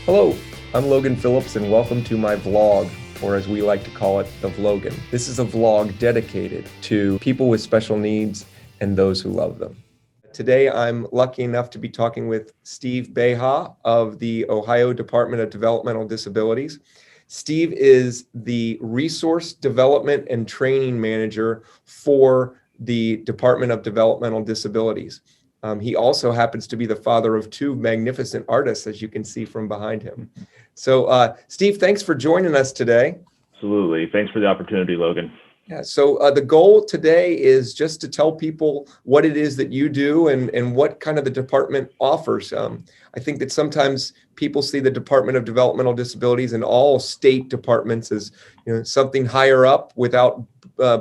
Hello, I'm Logan Phillips and welcome to my vlog, or as we like to call it, the VLOGAN. This is a vlog dedicated to people with special needs and those who love them. Today, I'm lucky enough to be talking with Steve Beha of the Ohio Department of Developmental Disabilities. Steve is the Resource Development and Training Manager for the Department of Developmental Disabilities. He also happens to be the father of two magnificent artists, as you can see from behind him. So, Steve, thanks for joining us today. Absolutely. Thanks for the opportunity, Logan. Yeah, so the goal today is just to tell people what it is that you do and what kind of the department offers. I think that sometimes people see the Department of Developmental Disabilities and all state departments as something higher up without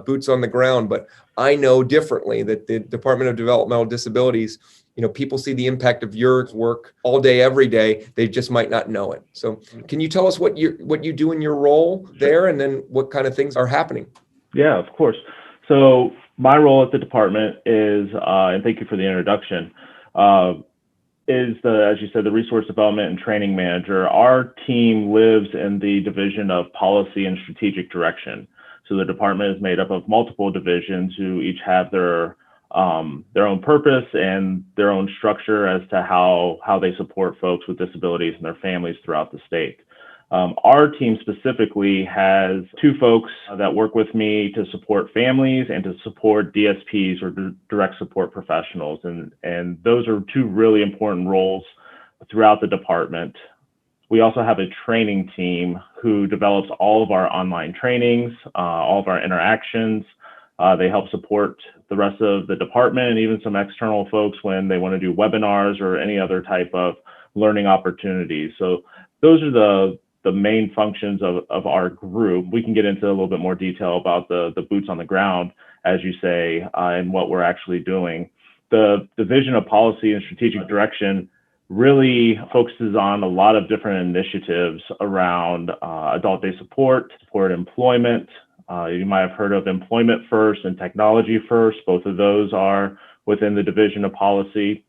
boots on the ground. But I know differently that the Department of Developmental Disabilities, people see the impact of your work all day, every day. They just might not know it. So can you tell us what you do in your role there and then what kind of things are happening? Yeah, of course. So my role at the department is, and thank you for the introduction, as you said, the Resource Development and Training Manager. Our team lives in the division of Policy and Strategic Direction. So the department is made up of multiple divisions who each have their own purpose and their own structure as to how they support folks with disabilities and their families throughout the state. Our team specifically has two folks that work with me to support families and to support DSPs or direct support professionals. And those are two really important roles throughout the department. We also have a training team who develops all of our online trainings, all of our interactions. They help support the rest of the department and even some external folks when they want to do webinars or any other type of learning opportunities. So those are the main functions of our group. We can get into a little bit more detail about the boots on the ground, as you say, and what we're actually doing. The Division of Policy and Strategic Direction really focuses on a lot of different initiatives around adult day support employment. You might have heard of Employment First and Technology First. Both of those are within the Division of Policy.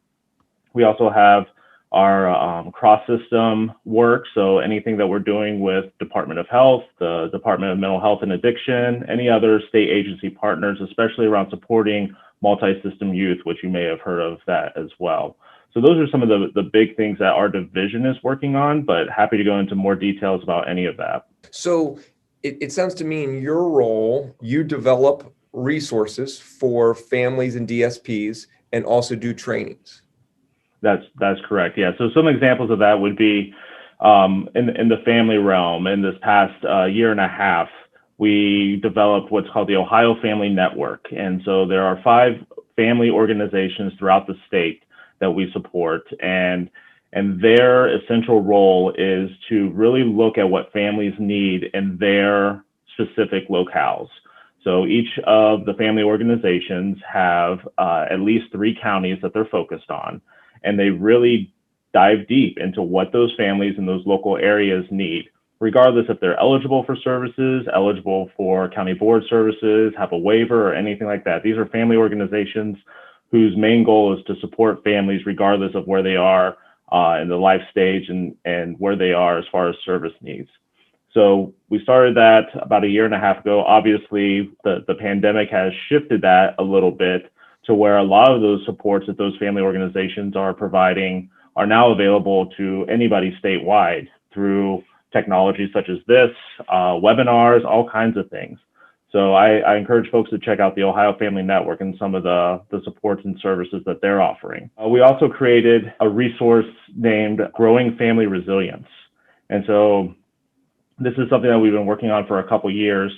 We also have our cross-system work, so anything that we're doing with Department of Health, the Department of Mental Health and Addiction, any other state agency partners, especially around supporting multi-system youth, which you may have heard of that as well. So those are some of the big things that our division is working on, but happy to go into more details about any of that. So it sounds to me in your role, you develop resources for families and DSPs and also do trainings. That's correct. Yeah. So some examples of that would be in the family realm. In this past year and a half, we developed what's called the Ohio Family Network. And so there are 5 family organizations throughout the state that we support. And their essential role is to really look at what families need in their specific locales. So each of the family organizations have at least 3 counties that they're focused on. And they really dive deep into what those families in those local areas need, regardless if they're eligible for services, eligible for county board services, have a waiver or anything like that. These are family organizations whose main goal is to support families regardless of where they are in the life stage and where they are as far as service needs. So we started that about a year and a half ago. Obviously, the pandemic has shifted that a little bit to where a lot of those supports that those family organizations are providing are now available to anybody statewide through technology such as this, webinars, all kinds of things. So I encourage folks to check out the Ohio Family Network and some of the supports and services that they're offering. We also created a resource named Growing Family Resilience. And so this is something that we've been working on for a couple years,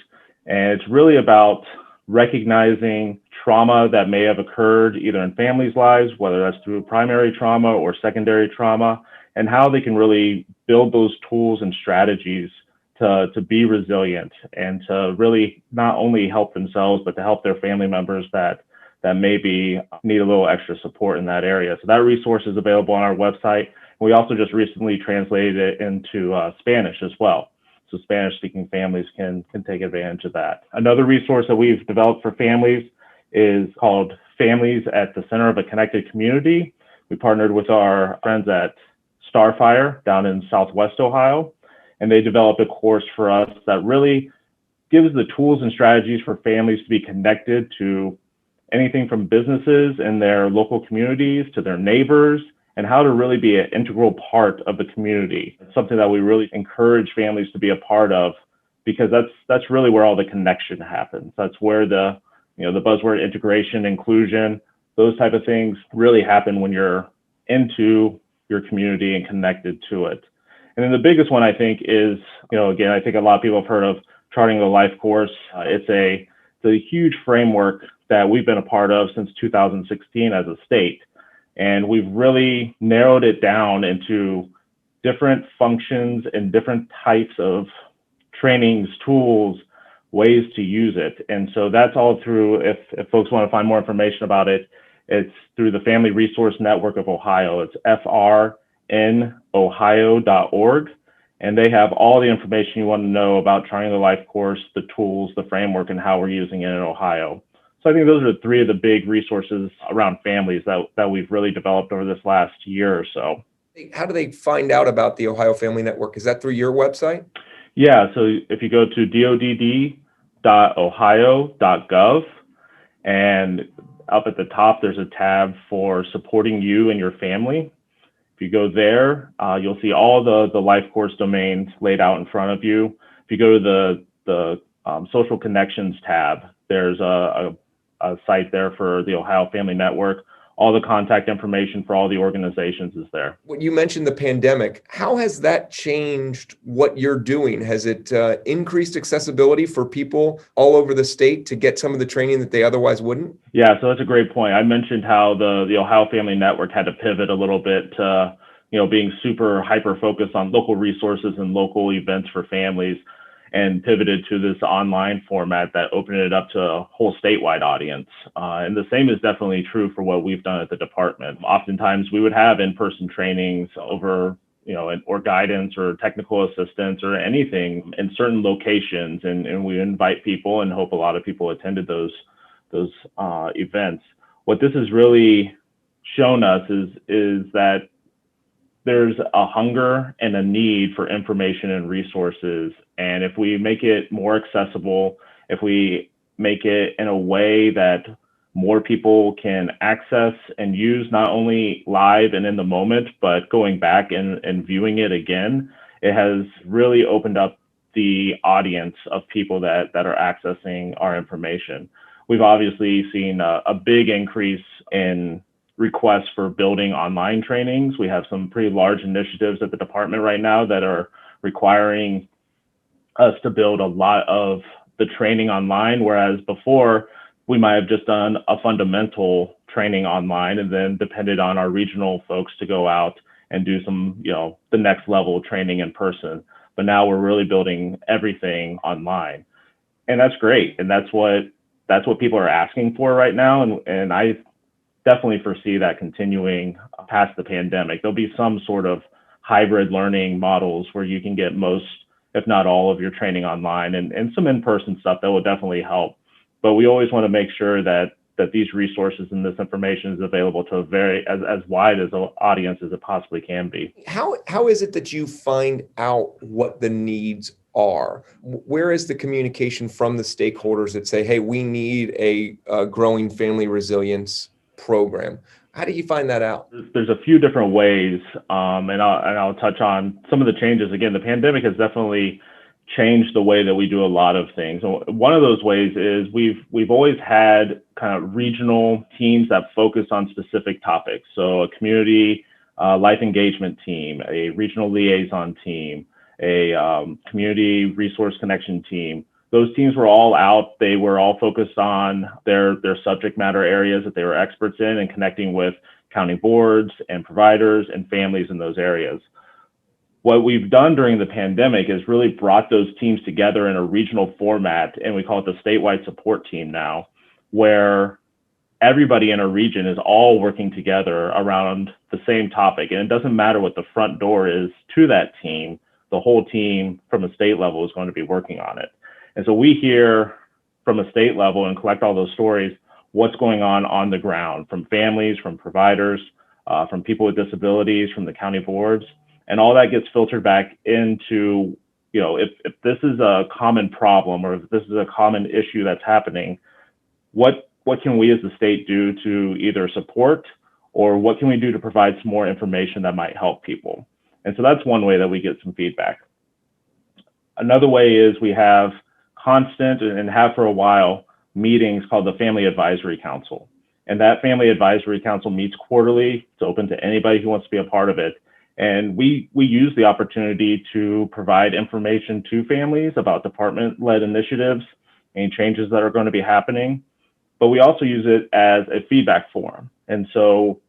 and it's really about recognizing trauma that may have occurred either in families' lives, whether that's through primary trauma or secondary trauma, and how they can really build those tools and strategies to be resilient and to really not only help themselves, but to help their family members that maybe need a little extra support in that area. So that resource is available on our website. We also just recently translated it into Spanish as well. So Spanish-speaking families can take advantage of that. Another resource that we've developed for families is called Families at the Center of a Connected Community. We partnered with our friends at Starfire down in Southwest Ohio. And they developed a course for us that really gives the tools and strategies for families to be connected to anything from businesses in their local communities to their neighbors, and how to really be an integral part of the community. It's something that we really encourage families to be a part of, because that's really where all the connection happens. That's where the buzzword integration, inclusion, those type of things really happen when you're into your community and connected to it. And then the biggest one, I think, is, again, I think a lot of people have heard of Charting the Life course. It's a huge framework that we've been a part of since 2016 as a state. And we've really narrowed it down into different functions and different types of trainings, tools, ways to use it. And so that's all through, if folks want to find more information about it, it's through the Family Resource Network of Ohio. It's frnohio.org. And they have all the information you want to know about Charting the Life course, the tools, the framework, and how we're using it in Ohio. So I think those are three of the big resources around families that we've really developed over this last year or so. How do they find out about the Ohio Family Network? Is that through your website? Yeah, so if you go to dodd.ohio.gov, and up at the top, there's a tab for supporting you and your family. If you go there, you'll see all the life course domains laid out in front of you. If you go to the social connections tab, there's a site there for the Ohio Family Network. All the contact information for all the organizations is there. When you mentioned the pandemic, how has that changed what you're doing? Has it increased accessibility for people all over the state to get some of the training that they otherwise wouldn't? Yeah, so that's a great point. I mentioned how the Ohio Family Network had to pivot a little bit to, being super hyper focused on local resources and local events for families, and pivoted to this online format that opened it up to a whole statewide audience. And the same is definitely true for what we've done at the department. Oftentimes we would have in-person trainings over, or guidance or technical assistance or anything in certain locations. And we invite people and hope a lot of people attended those events. What this has really shown us is that there's a hunger and a need for information and resources. And if we make it more accessible, if we make it in a way that more people can access and use, not only live and in the moment, but going back and viewing it again, it has really opened up the audience of people that are accessing our information. We've obviously seen a big increase in requests for building online trainings. We have some pretty large initiatives at the department right now that are requiring us to build a lot of the training online, whereas before we might have just done a fundamental training online and then depended on our regional folks to go out and do some, the next level training in person. But now we're really building everything online. And that's great. And that's what people are asking for right now. And I definitely foresee that continuing past the pandemic. There'll be some sort of hybrid learning models where you can get most, if not all, of your training online, and some in-person stuff that will definitely help. But we always want to make sure that these resources and this information is available to as wide as an audience as it possibly can be. How is it that you find out what the needs are? Where is the communication from the stakeholders that say, hey, we need a growing family resilience program? How do you find that out? There's a few different ways, and I'll touch on some of the changes. Again, the pandemic has definitely changed the way that we do a lot of things. One of those ways is we've always had kind of regional teams that focus on specific topics. So a community life engagement team, a regional liaison team, a community resource connection team. Those teams were all out. They were all focused on their subject matter areas that they were experts in, and connecting with county boards and providers and families in those areas. What we've done during the pandemic is really brought those teams together in a regional format, and we call it the statewide support team now, where everybody in a region is all working together around the same topic. And it doesn't matter what the front door is to that team, the whole team from a state level is going to be working on it. And so we hear from a state level and collect all those stories, what's going on the ground, from families, from providers, from people with disabilities, from the county boards. And all that gets filtered back into, if this is a common problem or if this is a common issue that's happening, what can we as the state do to either support, or what can we do to provide some more information that might help people? And so that's one way that we get some feedback. Another way is we have constant, and have for a while, meetings called the Family Advisory Council. And that Family Advisory Council meets quarterly. It's open to anybody who wants to be a part of it. And we use the opportunity to provide information to families about department-led initiatives, any changes that are going to be happening. But we also use it as a feedback forum. And so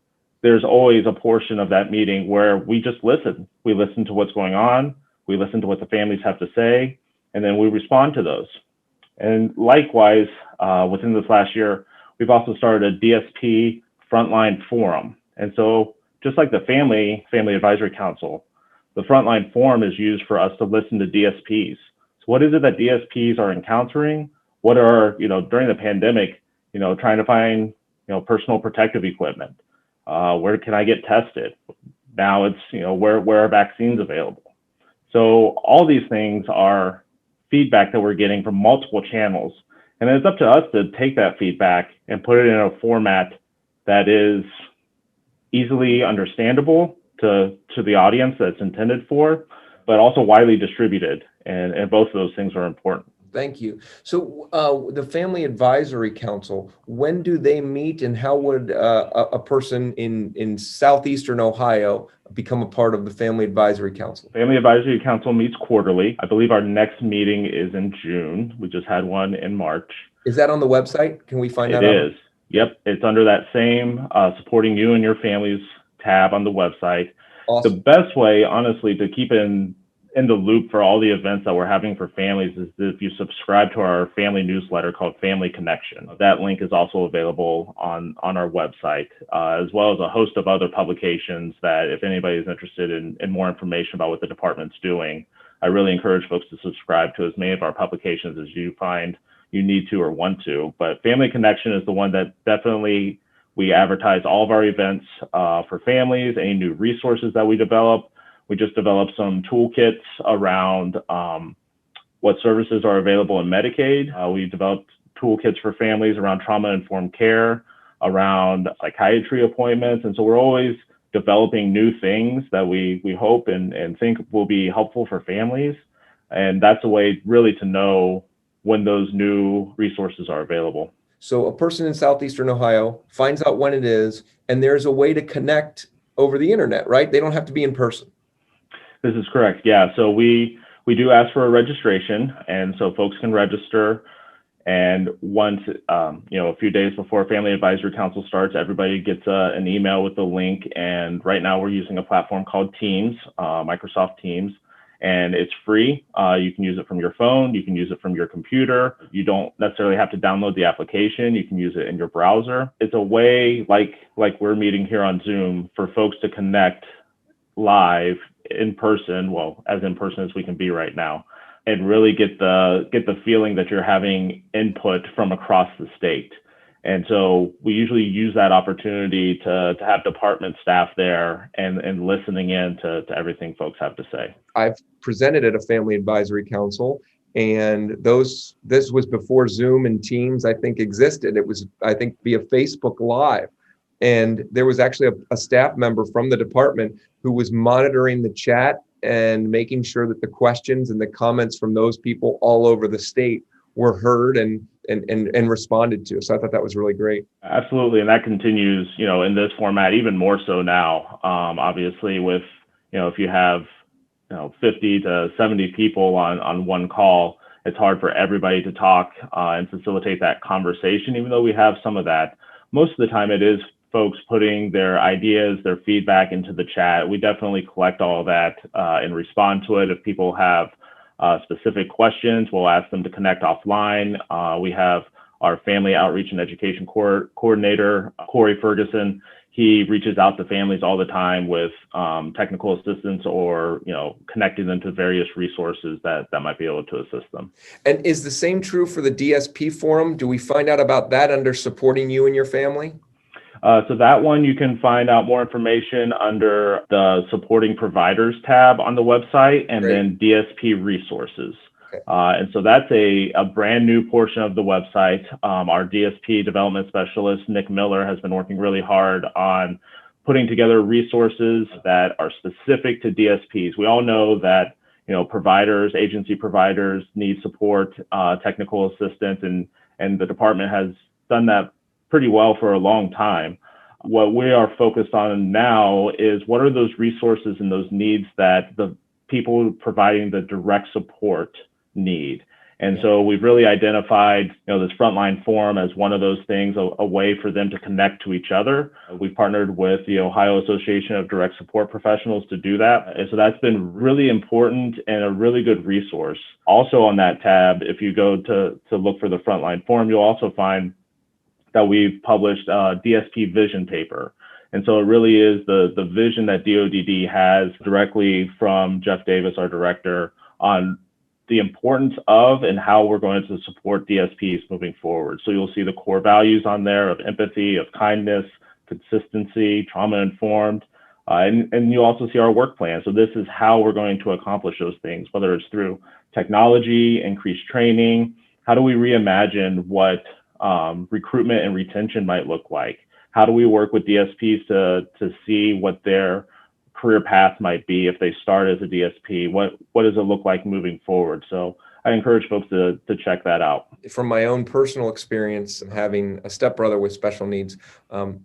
there's always a portion of that meeting where we just listen. We listen to what's going on. We listen to what the families have to say, and then we respond to those. And likewise, within this last year, we've also started a DSP Frontline Forum. And so just like the Family Advisory Council, the Frontline Forum is used for us to listen to DSPs. So what is it that DSPs are encountering? What are, during the pandemic, trying to find, personal protective equipment? Where can I get tested? Now it's, where are vaccines available? So all these things are feedback that we're getting from multiple channels. And it's up to us to take that feedback and put it in a format that is easily understandable to the audience that's intended for, but also widely distributed. And both of those things are important. Thank you. So the Family Advisory Council, when do they meet, and how would a person in Southeastern Ohio become a part of the Family Advisory Council? Family Advisory Council meets quarterly. I believe our next meeting is in June. We just had one in March. Is that on the website? Can we find that out? It is. Yep. It's under that same supporting you and your families tab on the website. Awesome. The best way, honestly, to keep in the loop for all the events that we're having for families is if you subscribe to our family newsletter called Family Connection. That link is also available on our website, as well as a host of other publications that if anybody is interested in more information about what the department's doing, I really encourage folks to subscribe to as many of our publications as you find you need to or want to. But Family Connection is the one that definitely we advertise all of our events for families, any new resources that we develop. We just developed some toolkits around what services are available in Medicaid. We developed toolkits for families around trauma-informed care, around psychiatry appointments. And so we're always developing new things that we hope and think will be helpful for families. And that's a way really to know when those new resources are available. So a person in Southeastern Ohio finds out when it is, and there's a way to connect over the internet, right? They don't have to be in person. This is correct. Yeah. So we do ask for a registration, and so folks can register. And once, a few days before Family Advisory Council starts, everybody gets an email with the link. And right now we're using a platform called Teams, Microsoft Teams, and it's free. You can use it from your phone. You can use it from your computer. You don't necessarily have to download the application. You can use it in your browser. It's a way, like we're meeting here on Zoom, for folks to connect live in person, well, as in person as we can be right now, and really get the feeling that you're having input from across the state. And so we usually use that opportunity to have department staff there and listening in to everything folks have to say. I've presented at a Family Advisory Council, and this was before Zoom and Teams, I think, existed. It was, I think, via Facebook Live. And there was actually a staff member from the department who was monitoring the chat and making sure that the questions and the comments from those people all over the state were heard and responded to. So I thought that was really great. Absolutely. And that continues, in this format, even more so now, obviously with, if you have, 50 to 70 people on one call, it's hard for everybody to talk and facilitate that conversation, even though we have some of that. Most of the time it is folks putting their ideas, their feedback into the chat. We definitely collect all of that and respond to it. If people have specific questions, we'll ask them to connect offline. We have our Family Outreach and Education Coordinator, Corey Ferguson. He reaches out to families all the time with technical assistance or, connecting them to various resources that might be able to assist them. And is the same true for the DSP forum? Do we find out about that under supporting you and your family? So that one, you can find out more information under the supporting providers tab on the website, and Great. then DSP Resources. Okay. And so that's a brand new portion of the website. Our DSP development specialist, Nick Miller, has been working really hard on putting together resources that are specific to DSPs. We all know that, you know, providers, agency providers need support, technical assistance, and the department has done that pretty well for a long time. What we are focused on now is what are those resources and those needs that the people providing the direct support need. And so we've really identified, you know, this frontline forum as one of those things, a way for them to connect to each other. We've partnered with the Ohio Association of Direct Support Professionals to do that. And so that's been really important and a really good resource. Also on that tab, if you go to look for the frontline forum, you'll also find that we've published a DSP Vision Paper. And so it really is the vision that DODD has directly from Jeff Davis, our director, on the importance of and how we're going to support DSPs moving forward. So you'll see the core values on there of empathy, of kindness, consistency, trauma-informed, and you also see our work plan. So this is how we're going to accomplish those things, whether it's through technology, increased training. How do we reimagine what recruitment and retention might look like? How do we work with DSPs to see what their career path might be if they start as a DSP? What does it look like moving forward? So I encourage folks to check that out. From my own personal experience having a stepbrother with special needs,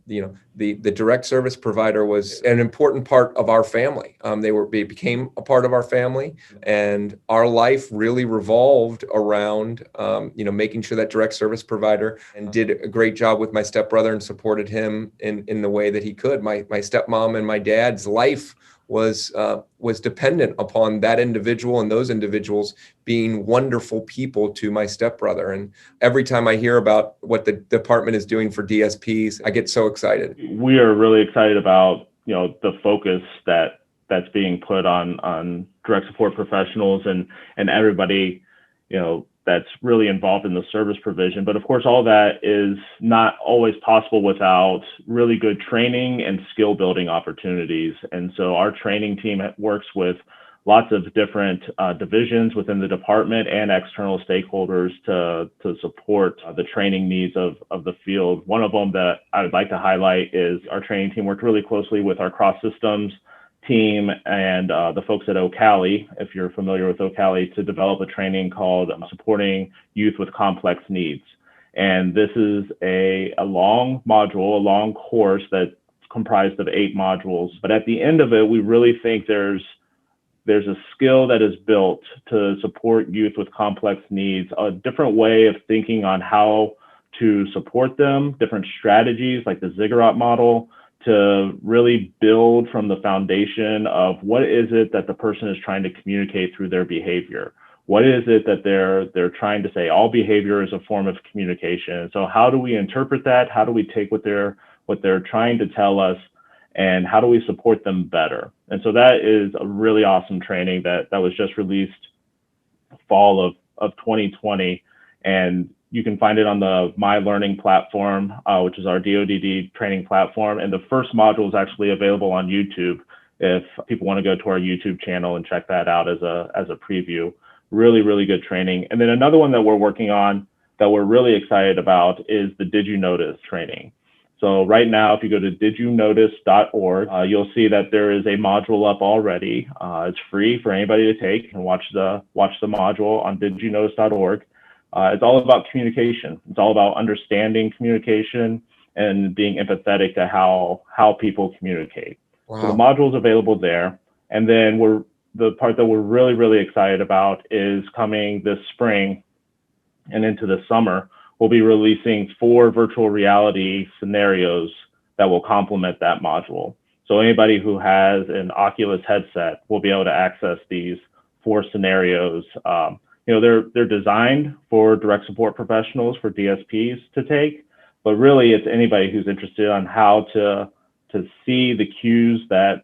you know, the direct service provider was an important part of our family. They became a part of our family, and our life really revolved around, you know, making sure that direct service provider and did a great job with my stepbrother and supported him in the way that he could. My stepmom and my dad's life was dependent upon that individual and those individuals being wonderful people to my stepbrother. And every time I hear about what the department is doing for DSPs, I get so excited. We are really excited about, you know, the focus that's being put on direct support professionals and everybody, you know, that's really involved in the service provision. But of course, all that is not always possible without really good training and skill building opportunities. And so our training team works with lots of different divisions within the department and external stakeholders to support the training needs of the field. One of them that I would like to highlight is our training team worked really closely with our cross systems team and the folks at Ocali, if you're familiar with Ocali, to develop a training called Supporting Youth with Complex Needs. And this is a long module, a long course that's comprised of 8 modules. But at the end of it, we really think there's a skill that is built to support youth with complex needs, a different way of thinking on how to support them, different strategies like the ziggurat model, to really build from the foundation of what is it that the person is trying to communicate through their behavior. What is it that they're trying to say? All behavior is a form of communication. So how do we interpret that? How do we take what they're trying to tell us, and how do we support them better? And so that is a really awesome training that was just released fall of 2020. And you can find it on the My Learning platform, which is our DODD training platform. And the first module is actually available on YouTube if people want to go to our YouTube channel and check that out as a preview. Really, really good training. And then another one that we're working on that we're really excited about is the Did You Notice training. So right now, if you go to didyounotice.org, you'll see that there is a module up already. It's free for anybody to take and watch the module on didyounotice.org. It's all about communication. It's all about understanding communication and being empathetic to how people communicate. Wow. So the module's available there. And then the part that we're really, really excited about is coming this spring and into the summer. We'll be releasing 4 virtual reality scenarios that will complement that module. So anybody who has an Oculus headset will be able to access these 4 scenarios. You know, they're designed for direct support professionals, for DSPs to take, but really it's anybody who's interested on how to see the cues that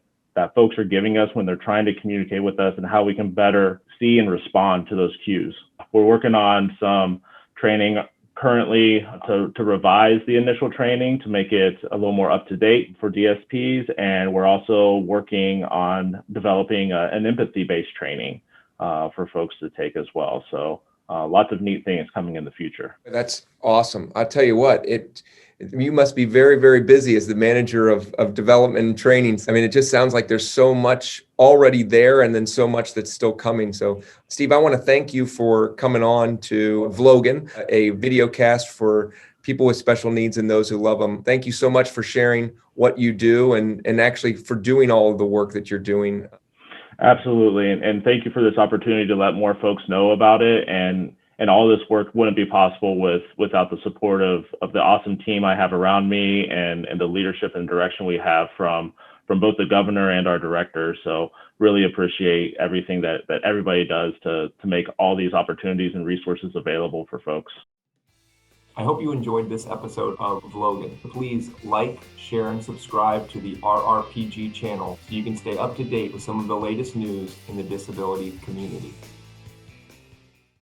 folks are giving us when they're trying to communicate with us and how we can better see and respond to those cues. We're working on some training currently to revise the initial training to make it a little more up to date for DSPs. And we're also working on developing an empathy-based training for folks to take as well. So lots of neat things coming in the future. That's awesome. I'll tell you what, you must be very, very busy as the manager of development and training. I mean, it just sounds like there's so much already there and then so much that's still coming. So Steve, I want to thank you for coming on to VLOGAN, a video cast for people with special needs and those who love them. Thank you so much for sharing what you do and actually for doing all of the work that you're doing. Absolutely. And thank you for this opportunity to let more folks know about it. And all this work wouldn't be possible without the support of the awesome team I have around me and the leadership and direction we have from both the governor and our director. So really appreciate everything that everybody does to make all these opportunities and resources available for folks. I hope you enjoyed this episode of VLOGAN. Please like, share, and subscribe to the RRPG channel so you can stay up to date with some of the latest news in the disability community.